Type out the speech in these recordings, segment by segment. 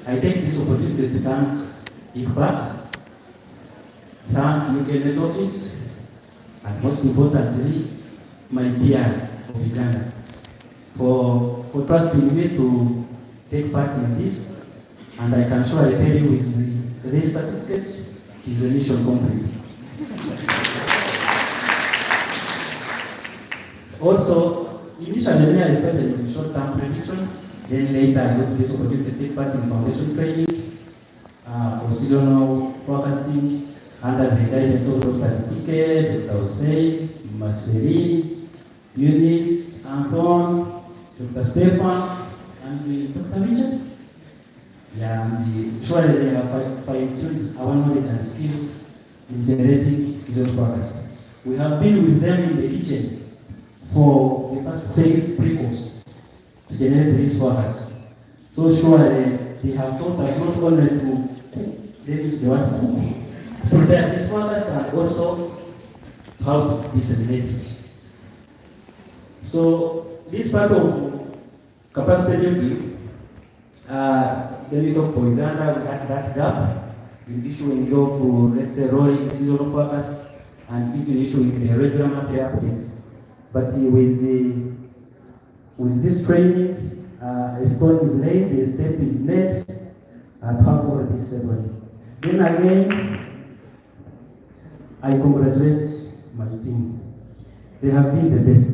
I take this opportunity to thank ICBAC, thank UK Office, and most importantly, my PR of Uganda for trusting me to take part in this, and I can surely tell you with this certificate, it is a mission complete. Also, initially I started in short-term prediction, then later I got this opportunity to take part in foundation training for seasonal forecasting under the guidance of Dr. Tike, Dr. Hussein, Marceline, Eunice, Anton, Dr. Stefan, and Dr. Richard. Yeah, and surely they have fine-tuned our knowledge and skills in generating seasonal forecasting. We have been with them in the kitchen for the past 3 courses to generate these forecasts. So surely they have taught us not only to prepare this forecast, but also how to disseminate it. So this part of capacity building, when we talk for Uganda, we had that gap in issuing job for, let's say, rolling seasonal forecasts and even issuing the regular monthly updates. But with this training, a stone is laid, a step is made, and have all this settled. Then again, I congratulate my team. They have been the best.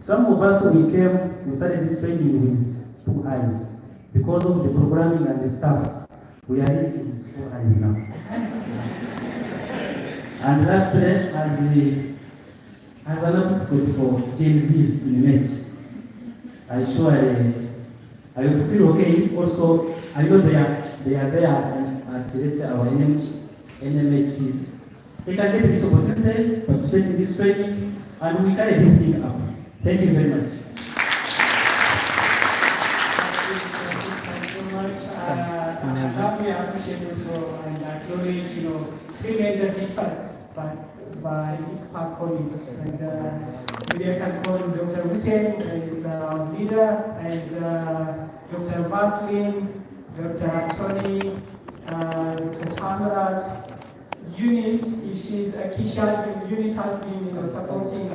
Some of us, we started this training with 2 eyes. Because of the programming and the stuff, we are in with 4 eyes now. And lastly, as an advocate for Gen Z's in Met, I will feel okay if also, I know they are there at, let's say, our NMHCs. They can get this opportunity, participate in this training, and we carry this thing up. Thank you very much. Thank you so much. We appreciate also and acknowledge, tremendous efforts by our colleagues. And we can call Dr. Hussein is our leader, and Dr. Vaslin, Dr. Anthony, Dr. Tamarat, Eunice, Eunice has been supporting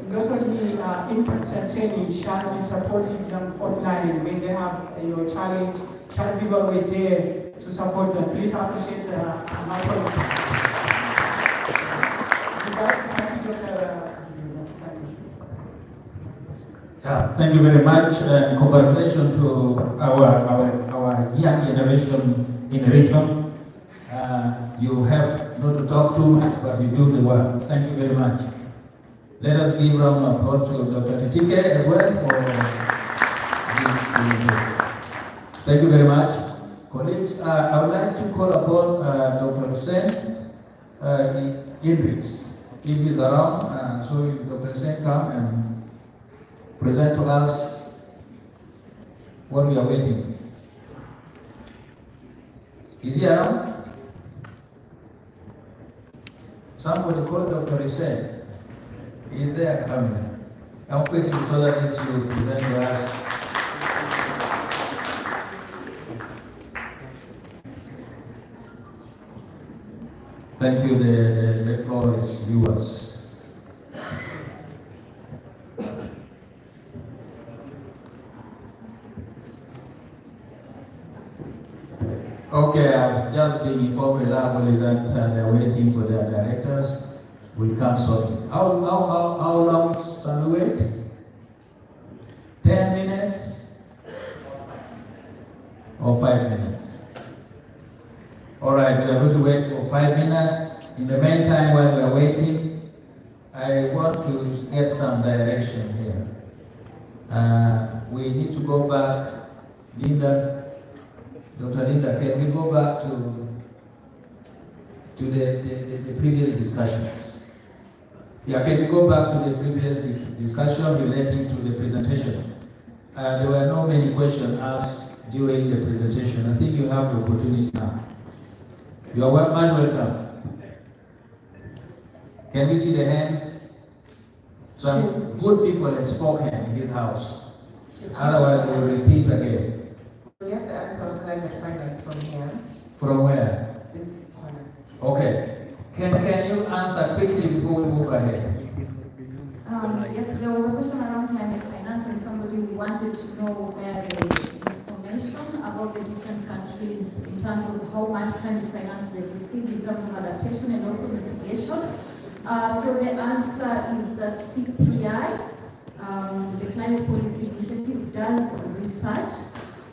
not only inputs and training, she has been supporting them online when they have challenge. She has been always there to support them. Please appreciate my colleagues. Yeah, thank you very much, and congratulations to our young generation in the region. You have not to talk too much, but you do the work. Thank you very much. Let us give a round of applause to Dr. Tike as well for this. Thank you very much. Colleagues, I would like to call upon Dr. Hussein Idris, if he's around, so Dr. Hussein come and present to us what we are waiting for. Is he around? Somebody call Dr. Hussein. Is there coming? Come quickly so that it's you present to us. Thank you. The floor is yours. Okay, I've just been informed reliably that they're waiting for their directors. Will come shortly. How long shall we wait? 10 minutes? Or 5 minutes? All right, we are going to wait for 5 minutes. In the meantime, while we are waiting, I want to get some direction here. We need to go back. Linda, Dr. Linda, can we go back to the previous discussions? Yeah, can we go back to the previous discussion relating to the presentation? There were no many questions asked during the presentation. I think you have the opportunity now. You are much welcome. Can we see the hands? Some good people have spoken in this house. Otherwise, we'll repeat again. We have the answer on climate finance from here. From where? This corner. Okay. Can you answer quickly before we move ahead? Yes, there was a question around climate finance, and somebody wanted to know where the information about the different countries in terms of how much climate finance they've received in terms of adaptation and also mitigation. So the answer is that CPI, the Climate Policy Initiative, does research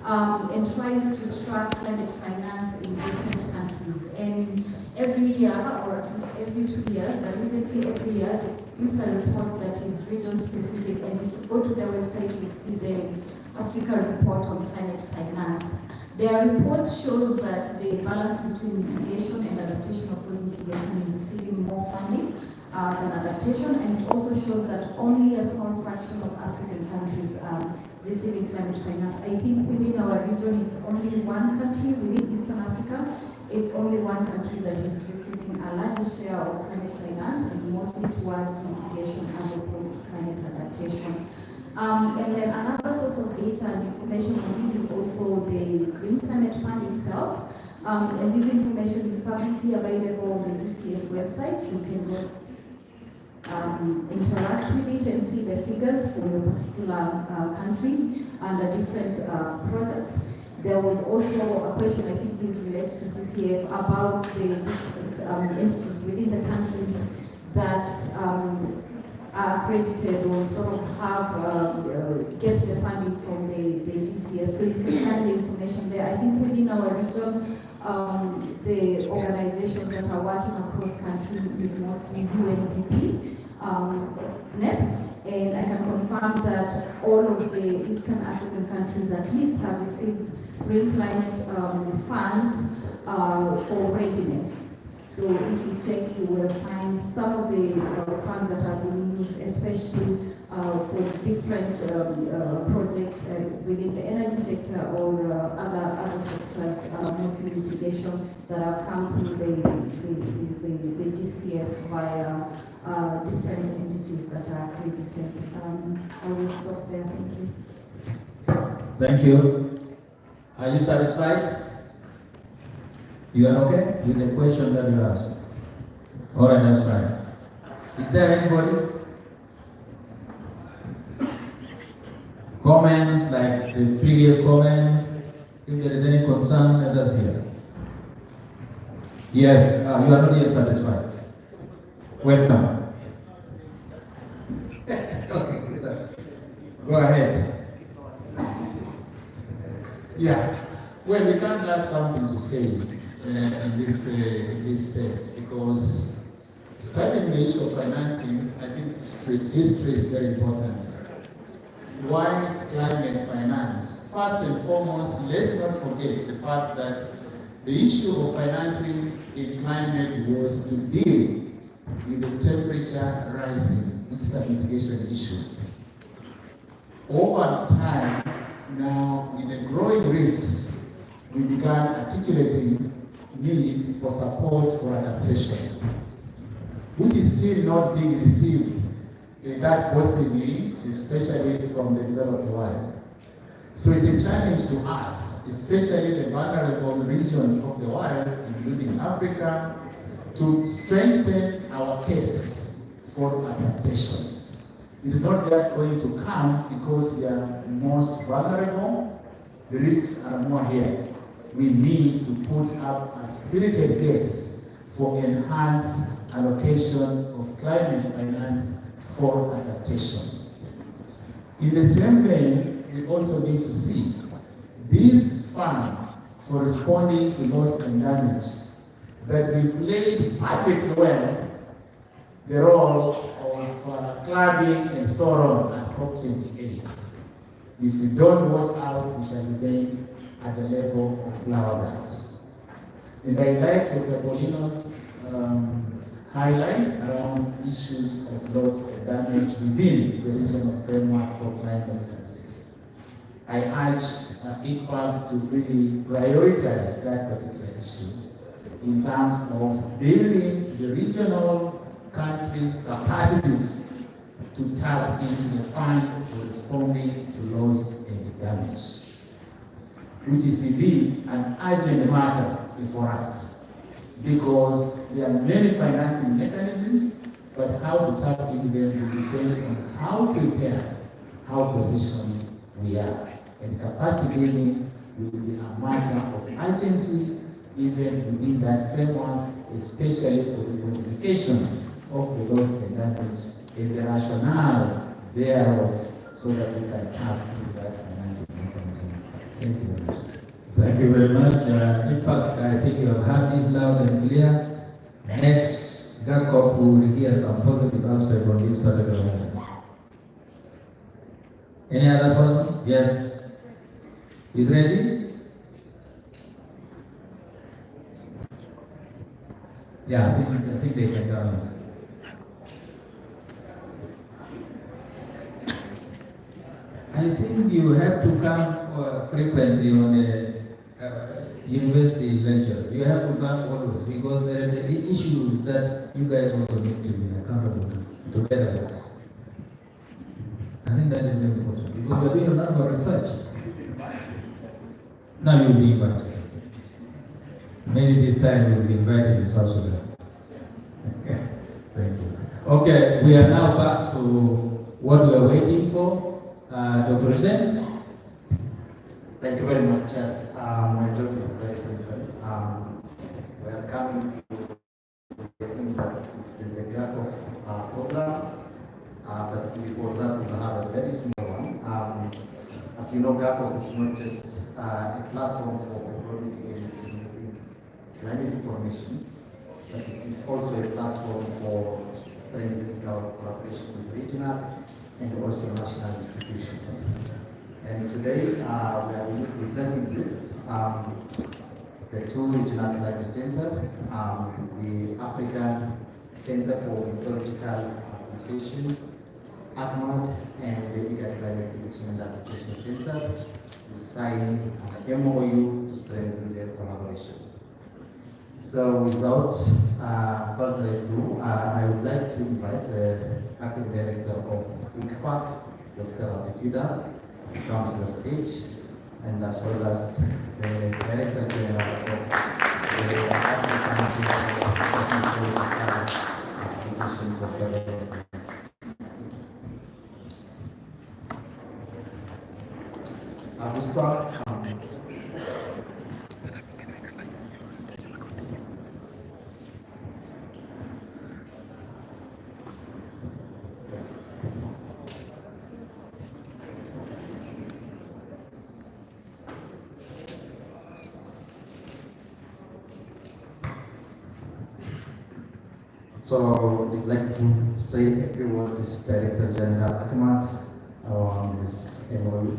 and tries to track climate finance in different countries. And every year, or at least every 2 years, but recently every year, they use a report that is region specific. And if you go to their website, you see the Africa report on climate finance. Their report shows that the balance between mitigation and adaptation, of course, mitigation is receiving more funding than adaptation, and it also shows that only a small fraction of African countries are receiving climate finance. I think within our region, it's only one country within Eastern Africa. It's only one country that is receiving a larger share of climate finance, and mostly towards mitigation as opposed to climate adaptation. And then another source of data and information on this is also the Green Climate Fund itself. And this information is publicly available on the GCF website. You can go interact with it and see the figures for the particular country and the different projects. There was also a question, I think this relates to GCF, about the different entities within the countries that are accredited or sort of have get the funding from the GCF. So you can find the information there. I think within our region, the organizations that are working across country is mostly UNDP, NEP, and I can confirm that all of the Eastern African countries at least have received green climate funds for readiness. So if you check, you will find some of the funds that are being used, especially for different projects within the energy sector or other sectors, mostly mitigation, that have come through the GCF via different entities that are accredited. I will stop there. Thank you. Thank you. Are you satisfied? You are okay with the question that you asked? All right, that's fine. Is there anybody? Comments like the previous comments? If there is any concern, let us hear. Yes, you are not yet satisfied. Welcome. Okay, go ahead. Yeah, well, we can't lack something to say in this space, because starting the issue of financing, I think history is very important. Why climate finance? First and foremost, let's not forget the fact that the issue of financing in climate was to deal with the temperature rising, which is a mitigation issue. Over time, now with the growing risks, we began articulating need for support for adaptation, which is still not being received that positively, especially from the developed world. So it's a challenge to us, especially the vulnerable regions of the world, including Africa, to strengthen our case for adaptation. It is not just going to come because we are most vulnerable. The risks are more here. We need to put up a spirited case for enhanced allocation of climate finance for adaptation. In the same vein, we also need to see this fund for responding to loss and damage, that we played perfectly well the role of clubbing and sorrow at COP28. If we don't watch out, we shall remain at the level of flower dance. And I like Dr. Paulino's highlight around issues of loss and damage within the regional framework for climate sciences. I urge ICPAC to really prioritize that particular issue in terms of building the regional countries' capacities to tap into the fund for responding to loss and damage, which is indeed an urgent matter for us, because there are many financing mechanisms, but how to tap into them will depend on how prepared, how positioned we are. And capacity building will be a matter of urgency even within that framework, especially for the quantification of the loss and damage and the rationale thereof, so that we can tap into that financing mechanism. Thank you very much. Thank you very much. Impact, I think you have heard this loud and clear. Next, GACOP will hear some positive aspect on this particular matter. Any other person? Yes. Is ready? Yeah, I think they can come. I think you have to come frequently on a university lecture. You have to come always, because there is an issue that you guys also need to be accountable together with us. I think that is very important, because we are doing a lot of research. Now you'll be invited. Maybe this time you'll be invited in South Sudan. Thank you. Okay, we are now back to what we are waiting for. Dr. Hussein? Thank you very much. My job is very simple. We are coming to the impact. This is the GACOF program, but before that we'll have a very small one. As you know, GACOF is not just a platform for producing and disseminating climate information, but it is also a platform for strengthening our collaboration with regional and also national institutions. And today we are witnessing this. The two regional climate centers, the African Center for Meteorological Application, ACMAT, and the IGAD Climate Prediction and Application Center, will sign an MOU to strengthen their collaboration. So without further ado, I would like to invite the Acting Director of ICPAC, Dr. Abifida, to come to the stage, and as well as the Director General of the African Center for Technical Application for Development. I will start. So I'd like to say a few words to Director General ACMAT on this MOU.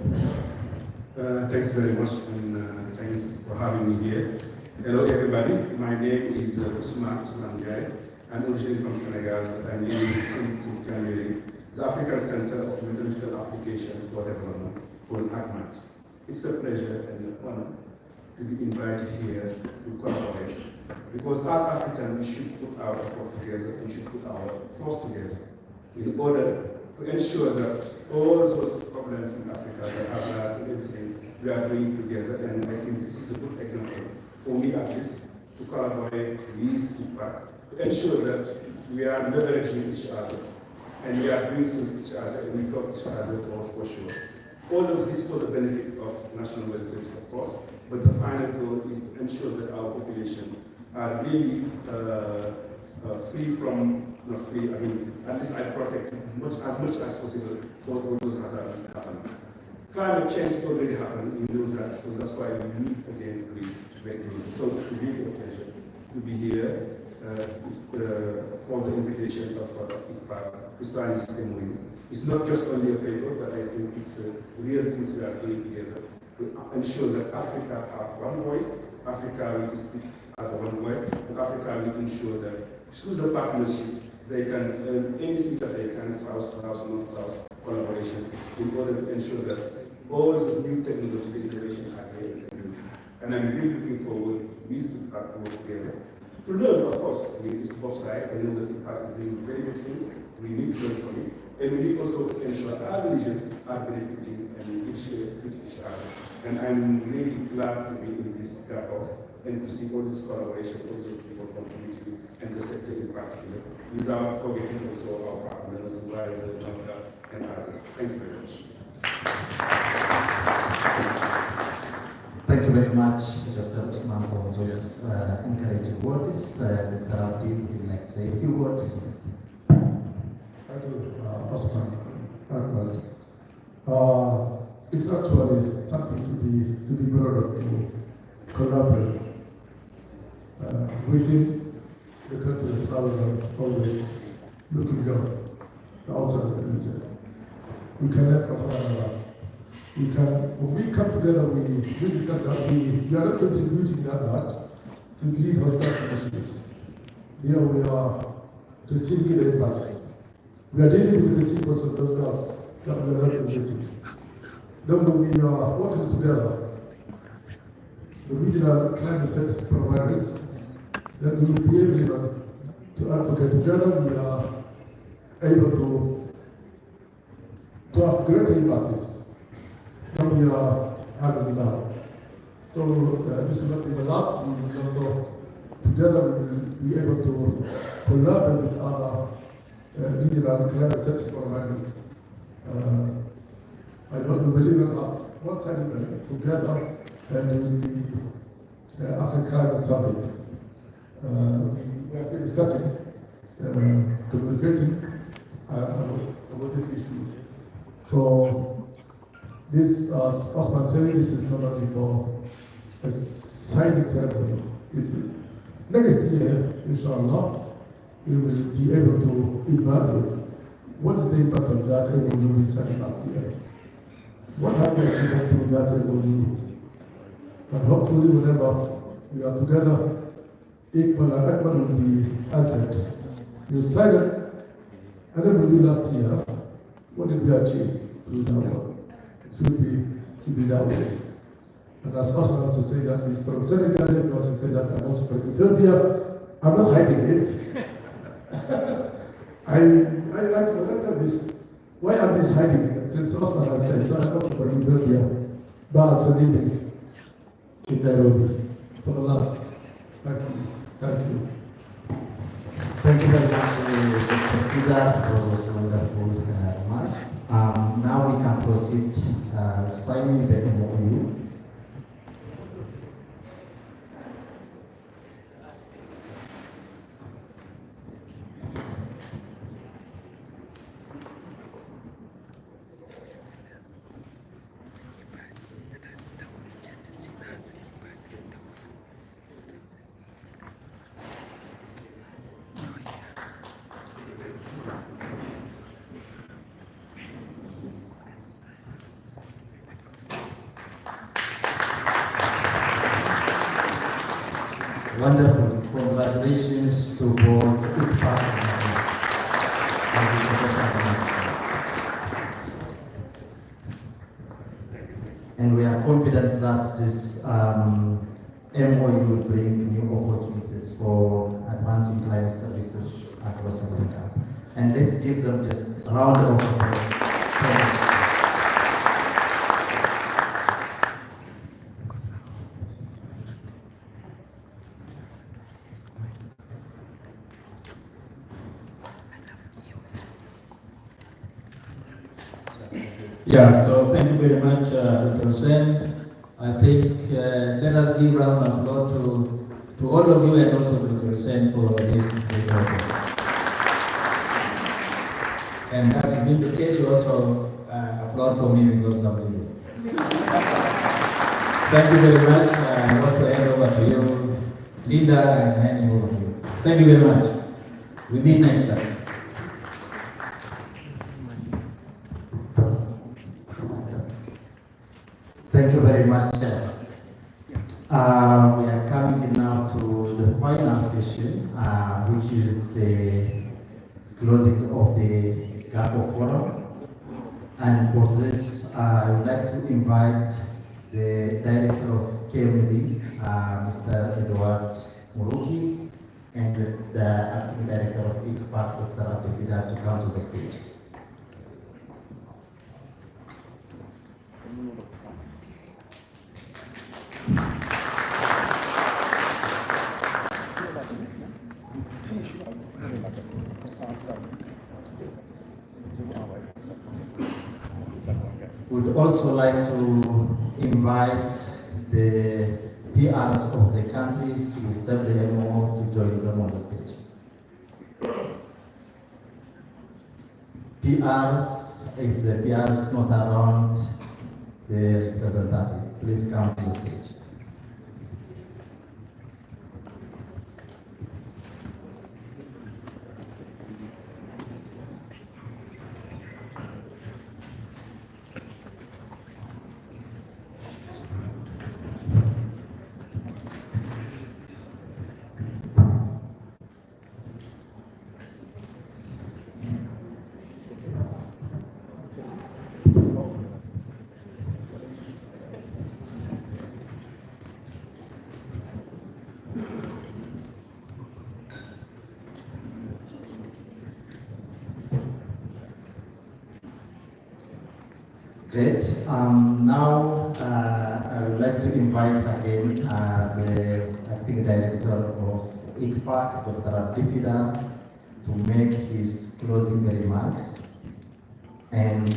Thanks very much, and thanks for having me here. Hello everybody, my name is Ousmane Ndiaye. I'm originally from Senegal, but I'm living since January the African Center of Meteorological Application for Development, called ACMAT. It's a pleasure and an honor to be invited here to collaborate. Because as Africans, we should put our effort together, we should put our force together in order to ensure that all those problems in Africa, the hazards and everything, we are doing together. And I think this is a good example for me at least to collaborate with IPAC to ensure that we are leveraging each other and we are doing things each other and we talk each other for sure. All of this for the benefit of national welfare, of course, but the final goal is to ensure that our population are really free from, not free, I mean, at least I protect as much as possible for all those hazards that happen. Climate change already happened, we know that, so that's why we need again to be very good. So it's really a pleasure to be here for the invitation of ICPAC to sign this MOU. It's not just only a paper, but I think it's real things we are doing together to ensure that Africa have one voice, Africa will speak as a one voice, and Africa will ensure that through the partnership, they can earn anything that they can, South, North-South collaboration, in order to ensure that all these new technologies and innovation are there. And I'm really looking forward with IPAC to work together. To learn, of course, it's both sides. I know that IPAC is doing very good things. We need to learn from it. And we need also to ensure as a region are benefiting and each with each other. And I'm really glad to be in this gap of and to see all this collaboration for those people from community and the sector in particular, without forgetting also our partners, WISE, NOCA, and others. Thanks very much. Thank you very much, Dr. Usman, for those encouraging words. Dr. Abdi, would you like to say a few words? Thank you, Osman Ahmed. It's actually something to be proud of, to collaborate within the country rather than always looking outside the region. We can learn from one another. When we come together, we discuss that we are not contributing that much to greenhouse gas emissions. Here we are receiving the impact. We are dealing with the receivers of those gas that we are not contributing. Then when we are working together, the regional climate service providers, then we will be able to advocate together. We are able to have greater impacts than we are having now. So this will not be the last. We will also together we will be able to collaborate with other regional climate service providers. I don't believe in one side together and with the African Climate Summit. We have been discussing, communicating about this issue. So this, as Osman said, this is not only for a signing ceremony. Next year, inshallah, we will be able to evaluate what is the impact of that MOU we signed last year. What have we achieved through that MOU? And hopefully, whenever we are together, equal and equal will be asset. You signed an MOU last year. What did we achieve through that work? It should be that way. And as Osman also said that he's from Senegal, he also said that I'm also from Ethiopia. I'm not hiding it. I actually look at this. Why am I hiding it? Since Osman has said, so I'm also from Ethiopia, but also living in Nairobi for the last 5 years. Thank you. Thank you very much, Dr. Pida, for those wonderful remarks. Now we can proceed signing the MOU. Wonderful. Congratulations to both ICFAC and the professional. And we are confident that this MOU will bring new opportunities for advancing climate services across Africa. And let's give them just a round of applause. Yeah, so thank you very much, Dr. Hussein. I think let us give round of applause to all of you and also Dr. Hussein for this great work. And that's been the case, you also applaud for me because I'm leaving. Thank you very much. I want to hand over to you, Linda, and handing over to you. Thank you very much. We meet next time. Thank you very much. We are coming now to the final session, which is the closing of the GACO forum. And for this, I would like to invite the Director of KMD, Mr. Edward Muruki, and the Acting Director of ICFAC, Dr. Abdi Fida, to come to the stage. Would also like to invite the PRs of the countries who step the MO to join them on the stage. PRs, if the PR is not around, the representative, please come to the stage. Great. Now I would like to invite again the acting director of ICPAC, Dr. Abdifida, to make his closing remarks and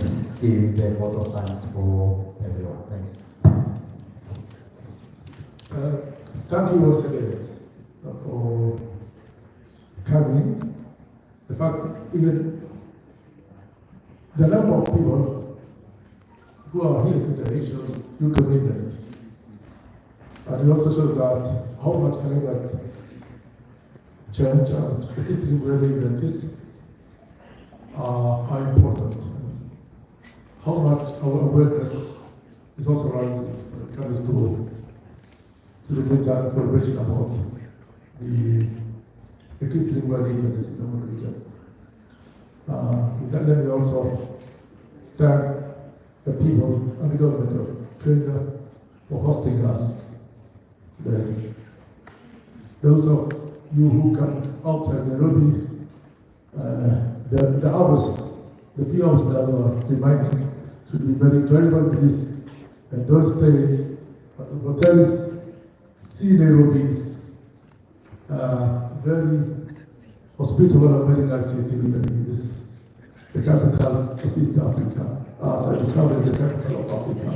give the vote of thanks for everyone. Thanks. Thank you once again for coming. The fact even the number of people who are here today shows your commitment. And it also shows that how much climate change and extreme weather events are important. How much our awareness is also rising when it comes to the greater information about the extreme weather events in our region. With that, let me also thank the people and the government of Kenya for hosting us today. Those of you who come outside Nairobi, the hours, the few hours that are remaining should be very enjoyable, please. And don't stay at the hotels. See Nairobi is very hospitable and very nice city, in this, the capital of East Africa. So the South is the capital of Africa.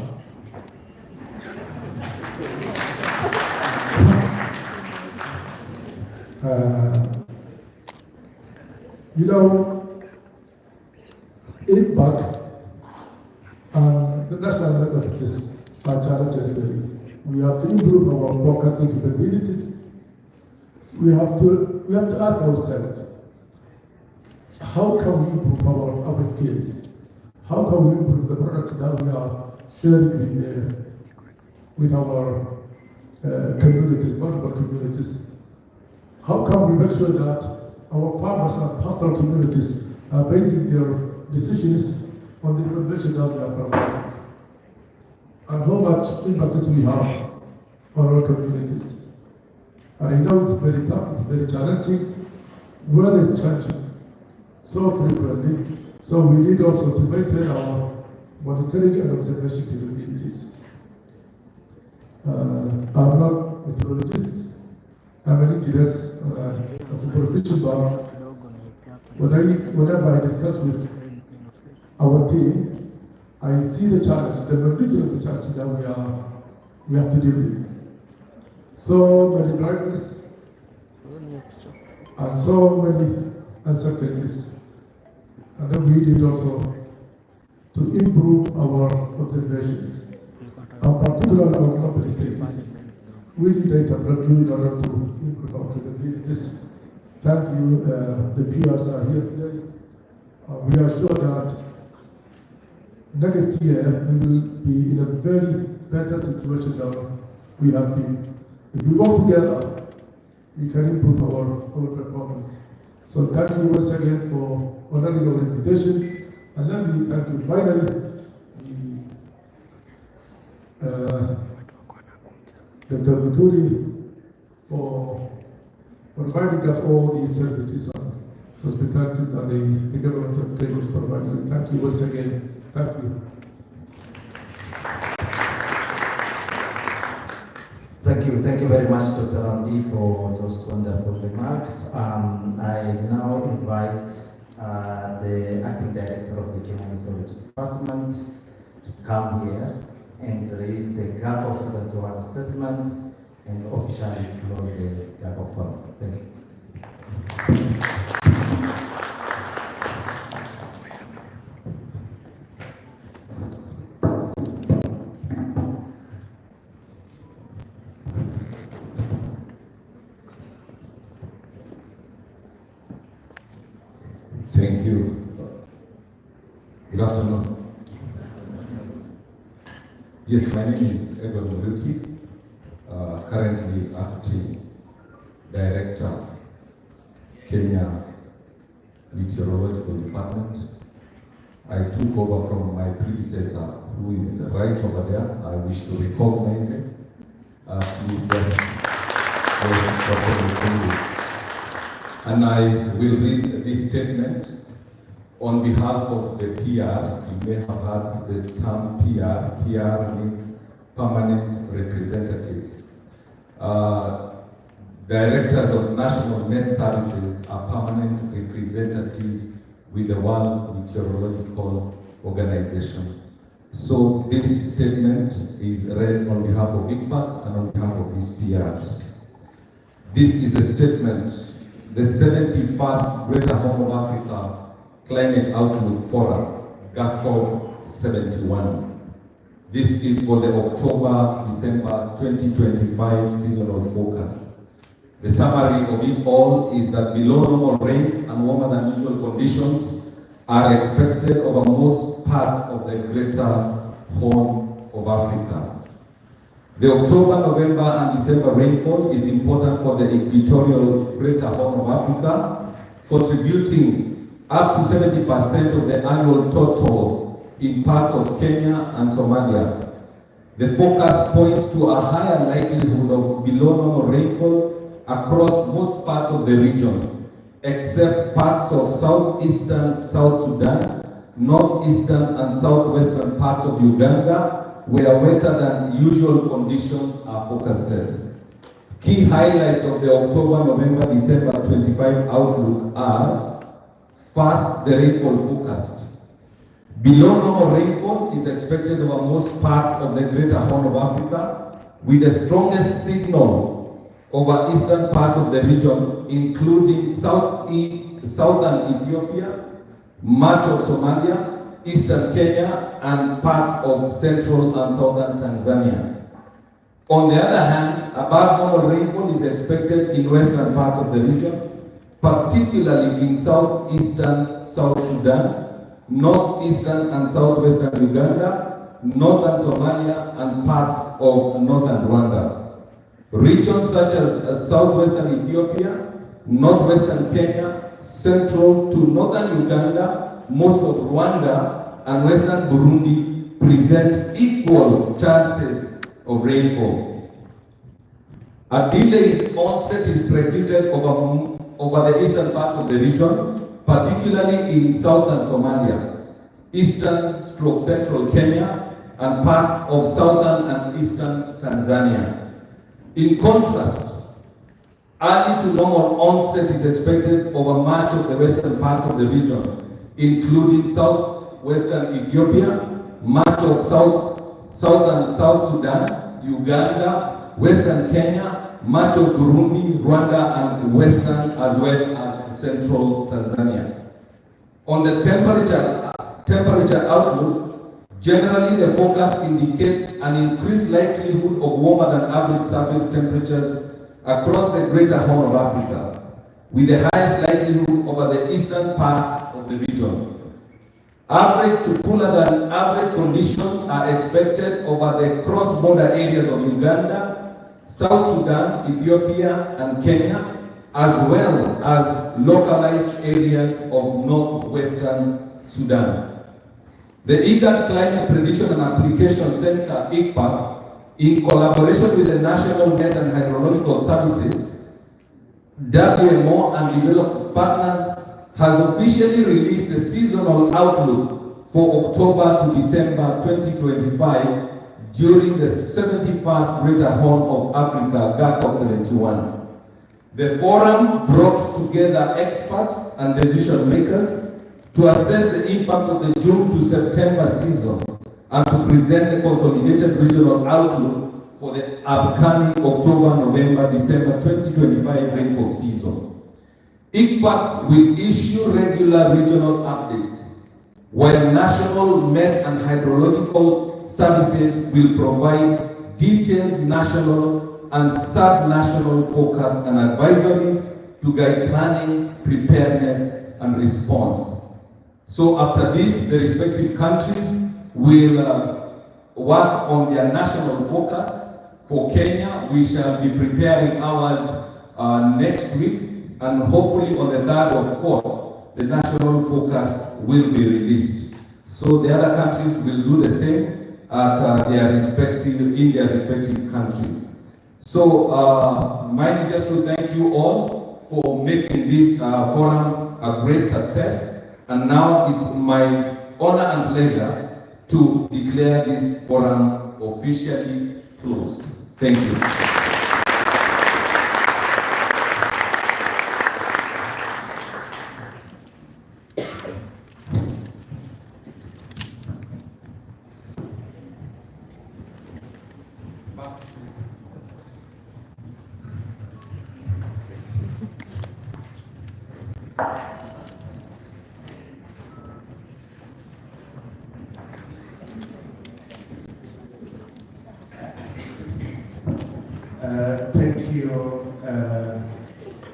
IPAC and the national methods are challenging. We have to improve our forecasting capabilities. We have to ask ourselves, how can we improve our skills? How can we improve the products that we are sharing with our communities, vulnerable communities? How can we make sure that our farmers and pastoral communities are basing their decisions on the information that we are providing? And how much impact we have on our communities? I know it's very tough, it's very challenging. Weather is changing so frequently, so we need also to maintain our monitoring and observation capabilities. I'm not a meteorologist, I'm an engineer as a profession, but whenever I discuss with our team, I see the challenge, the magnitude of the challenge that we have to deal with. So many drivers and so many uncertainties. And then we need also to improve our observations, and particularly our global status. We need data from you in order to improve our capabilities. Thank you, the PRs are here today. We are sure that next year we will be in a very better situation than we have been. If we work together, we can improve our performance. So thank you once again for honoring our invitation. And let me thank you finally, Dr. Muturi, for providing us all these services and hospitality that the government of Kenya is providing. Thank you once again. Thank you. Thank you very much, Dr. Andy, for those wonderful remarks. I now invite the Acting Director of the Kenya Meteorology Department to come here and read the gap of 71 statement and officially close the gap of 12. Thank you. Thank you. Good afternoon. Yes, my name is Edward Muruki, currently acting director, Kenya Meteorological Department. I took over from my predecessor, who is right over there. I wish to recognize him. Please just and I will read this statement on behalf of the PRs. You may have heard the term PR. PR means permanent representatives. Directors of National Met Services are permanent representatives with the World Meteorological Organization. So this statement is read on behalf of ICPAC and on behalf of these PRs. This is the statement, the 71st Greater Horn of Africa Climate Outlook Forum, GACOV 71. This is for the October-December 2025 seasonal forecast. The summary of it all is that below normal rains and warmer than usual conditions are expected over most parts of the Greater Horn of Africa. The October, November, and December rainfall is important for the equatorial Greater Horn of Africa, contributing up to 70% of the annual total in parts of Kenya and Somalia. The forecast points to a higher likelihood of below normal rainfall across most parts of the region, except parts of southeastern South Sudan, northeastern and southwestern parts of Uganda, where wetter than usual conditions are forecasted. Key highlights of the October, November, December 25 outlook are: first, the rainfall forecast. Below normal rainfall is expected over most parts of the Greater Horn of Africa, with the strongest signal over eastern parts of the region, including southern Ethiopia, much of Somalia, eastern Kenya, and parts of central and southern Tanzania. On the other hand, above normal rainfall is expected in western parts of the region, particularly in southeastern South Sudan, northeastern and southwestern Uganda, northern Somalia, and parts of northern Rwanda. Regions such as southwestern Ethiopia, northwestern Kenya, central to northern Uganda, most of Rwanda, and western Burundi present equal chances of rainfall. A delayed onset is predicted over the eastern parts of the region, particularly in southern Somalia, eastern/central Kenya, and parts of southern and eastern Tanzania. In contrast, early to normal onset is expected over much of the western parts of the region, including southwestern Ethiopia, much of southern South Sudan, Uganda, western Kenya, much of Burundi, Rwanda, and western as well as central Tanzania. On the temperature outlook, generally the forecast indicates an increased likelihood of warmer than average surface temperatures across the Greater Horn of Africa, with the highest likelihood over the eastern part of the region. Average to cooler than average conditions are expected over the cross-border areas of Uganda, South Sudan, Ethiopia, and Kenya, as well as localized areas of northwestern Sudan. The IGAD Climate Prediction and Application Center, ICPAC, in collaboration with the National Met and Hydrological Services, WMO, and development partners, has officially released the seasonal outlook for October to December 2025 during the 71st Greater Horn of Africa GAC of 71. The forum brought together experts and decision makers to assess the impact of the June to September season and to present the consolidated regional outlook for the upcoming October, November, December 2025 rainfall season. ICPAC will issue regular regional updates, while national met and hydrological services will provide detailed national and sub-national forecasts and advisories to guide planning, preparedness, and response. So after this, the respective countries will work on their national forecast. For Kenya, we shall be preparing ours next week, and hopefully on the 3rd or 4th, the national forecast will be released. So the other countries will do the same at in their respective countries. So mine is just to thank you all for making this forum a great success. And now it's my honor and pleasure to declare this forum officially closed. Thank you. Thank you,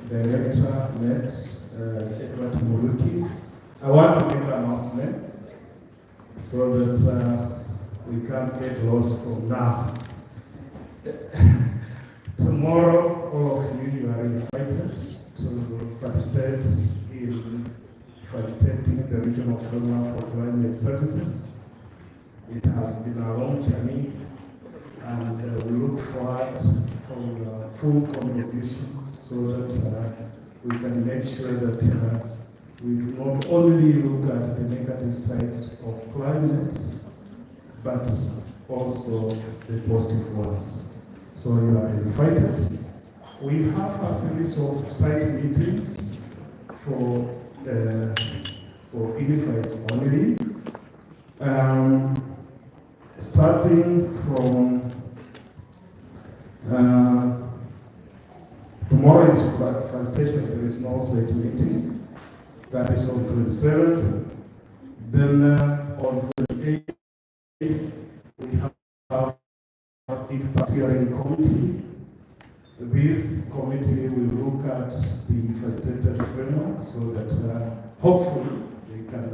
Director Nets, Edward Muruti. I want to make announcements so that we can't get lost from now. Tomorrow, all of you are invited to participate in facilitating the regional framework for climate services. It has been a long journey, and we look forward for your full contribution so that we can make sure that we do not only look at the negative sides of climate, but also the positive ones. So you are invited. We have a series of site meetings for unifieds only. Starting from tomorrow is facilitation, there is no site meeting. That is on 27th. Then on 28th, we have a steering committee. This committee will look at the facilitated framework so that hopefully they can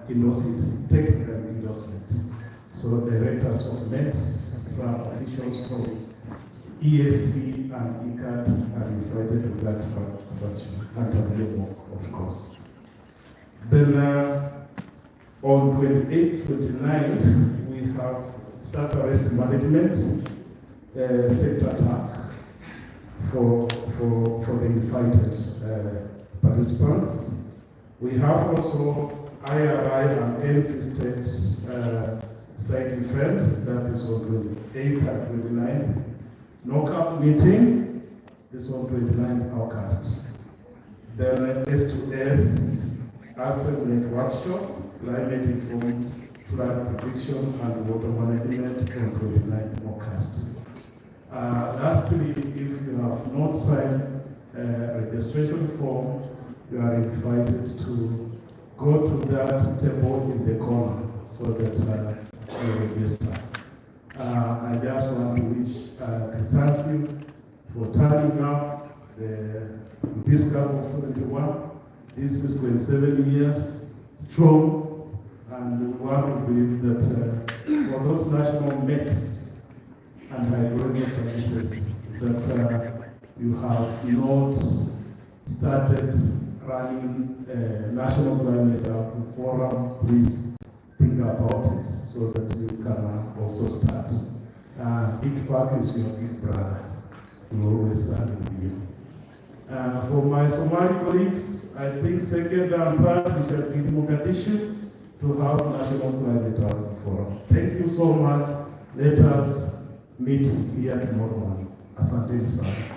endorse it, technical endorsement. So directors of NET, some officials from ESC and ICAD are invited to that function, and WM, of course. Then on 28th, 29th, we have disaster risk management sector attack for the invited participants. We have also IRI and NC State site event, that is on 28th and 29th. NOCAP meeting is on 29th August. Then S2S asset net workshop, climate informed flood prediction and water management on 29th August. Lastly, if you have not signed a registration form, you are invited to go to that table in the corner so that you register. I just want to wish to thank you for turning up this Cup of 71. This is 27 years strong, and we want to believe that for those national METs and hydrology services that you have not started running a national climate outlook forum, please think about it so that you can also start. ICPAC is your big brother. We always stand with you. For my Somali colleagues, I think second and third we shall be in Mogadishu to have National Climate Outlook Forum. Thank you so much, Let us meet here tomorrow morning. Asanteni sana.